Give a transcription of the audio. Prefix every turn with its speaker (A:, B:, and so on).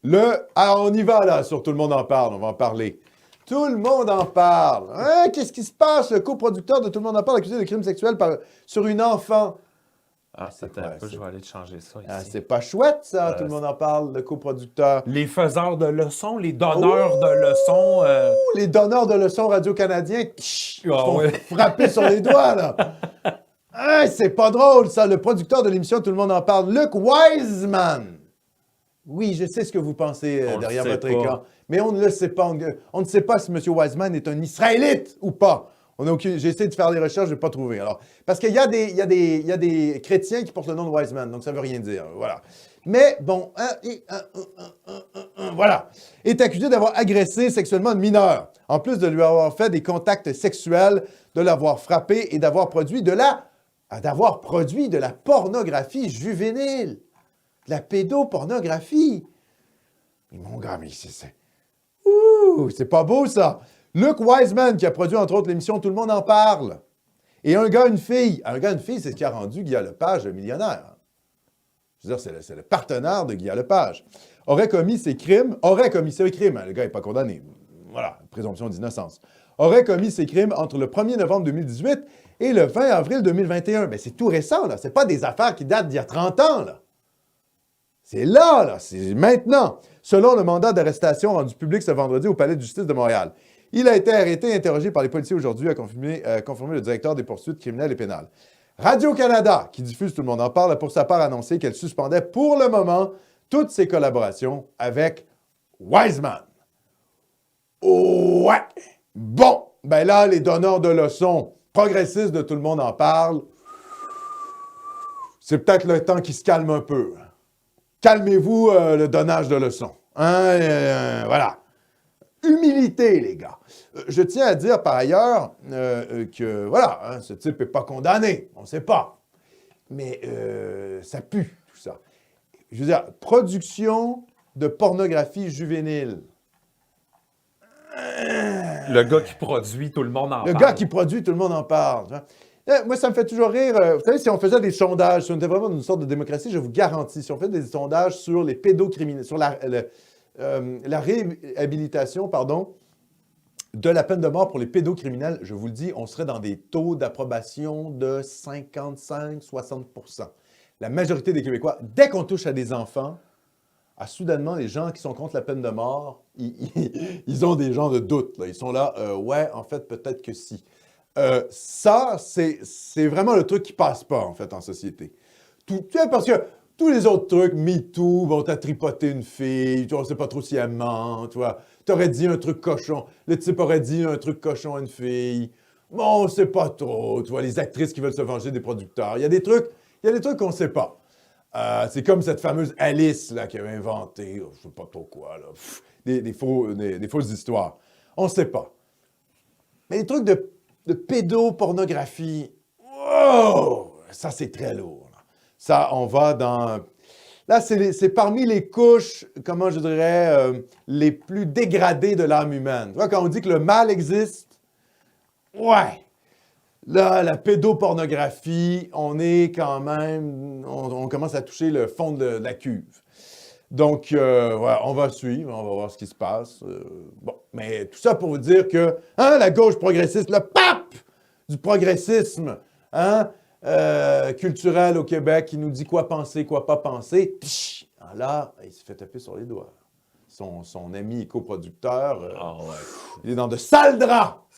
A: Alors, on y va, là, sur Tout le monde en parle. On va en parler. Tout le monde en parle. Hein? Qu'est-ce qui se passe? Le coproducteur de Tout le monde en parle accusé de crimes sexuels sur une enfant.
B: Attends un peu, je vais aller te changer ça ici.
A: C'est pas chouette, ça, Tout le monde en parle, le coproducteur.
B: Les faiseurs de leçons, les donneurs de leçons.
A: Les donneurs de leçons radio-canadiens qui font frapper sur les doigts, là. Hein, c'est pas drôle, ça. Le producteur de l'émission Tout le monde en parle, Luke Wiseman. Oui, je sais ce que vous pensez derrière votre écran, mais on ne le sait pas. On ne sait pas si M. Wiseman est un Israélite ou pas. J'ai essayé de faire des recherches, je n'ai pas trouvé. Alors, parce qu'il y a des chrétiens qui portent le nom de Wiseman, donc ça ne veut rien dire. Voilà. Mais bon, voilà. Est accusé d'avoir agressé sexuellement une mineure, en plus de lui avoir fait des contacts sexuels, de l'avoir frappé et d'avoir produit de la pornographie juvénile. De la pédopornographie. Mais mon gars, mais c'est pas beau, ça. Luke Wiseman, qui a produit, entre autres, l'émission Tout le monde en parle. Et un gars, une fille. Un gars, une fille, c'est ce qui a rendu Guy Lepage millionnaire. Je veux dire, c'est le partenaire de Guy Lepage. Aurait commis ce crime, hein, le gars n'est pas condamné. Voilà, présomption d'innocence. Aurait commis ces crimes entre le 1er novembre 2018 et le 20 avril 2021. Mais c'est tout récent, là. C'est pas des affaires qui datent d'il y a 30 ans, là. C'est là, c'est maintenant, selon le mandat d'arrestation rendu public ce vendredi au Palais de justice de Montréal. Il a été arrêté et interrogé par les policiers aujourd'hui, a confirmé le directeur des poursuites criminelles et pénales. Radio-Canada, qui diffuse Tout le monde en parle, a pour sa part annoncé qu'elle suspendait pour le moment toutes ses collaborations avec Wiseman. Ouais! Bon, ben là, les donneurs de leçons progressistes de Tout le monde en parle, c'est peut-être le temps qu'ils se calment un peu. Calmez-vous le donnage de leçons. Voilà. Humilité, les gars. Je tiens à dire par ailleurs que, voilà, ce type n'est pas condamné. On ne sait pas. Mais ça pue, tout ça. Je veux dire, production de pornographie juvénile.
B: Le gars qui produit Tout le monde en parle.
A: Le gars qui produit Tout le monde en parle. Moi, ça me fait toujours rire. Vous savez, si on faisait des sondages, si on était vraiment dans une sorte de démocratie, je vous garantis, si on fait des sondages sur les pédocriminels, sur la réhabilitation, de la peine de mort pour les pédocriminels, je vous le dis, on serait dans des taux d'approbation de 55-60 %. La majorité des Québécois, dès qu'on touche à des enfants, soudainement, les gens qui sont contre la peine de mort, ils ont des genres de doutes. Là. Ils sont là, ouais, en fait, peut-être que si. Ça, c'est vraiment le truc qui passe pas, en fait, en société. Parce que tous les autres trucs, MeToo, vont t'as tripoté une fille, tu ne sais pas trop si elle ment, tu vois. T'aurais dit un truc cochon. Le type aurait dit un truc cochon à une fille. Bon, on sait pas trop, tu vois, les actrices qui veulent se venger des producteurs. Il y a des trucs qu'on sait pas. C'est comme cette fameuse Alice, là, qui avait inventé, je sais pas trop quoi, là, des fausses histoires. On sait pas. Mais les trucs de pédopornographie, wow! Ça, c'est très lourd. Là. Ça, on va dans... Là, c'est parmi les couches, comment je dirais, les plus dégradées de l'âme humaine. Tu vois, quand on dit que le mal existe, ouais! Là, la pédopornographie, on est quand même... On commence à toucher le fond de la cuve. Donc, ouais, on va suivre, on va voir ce qui se passe. Bon, mais tout ça pour vous dire que la gauche progressiste, le pape du progressisme culturel au Québec, qui nous dit quoi penser, quoi pas penser, là, il se fait taper sur les doigts. Son ami coproducteur, il est dans de sales draps.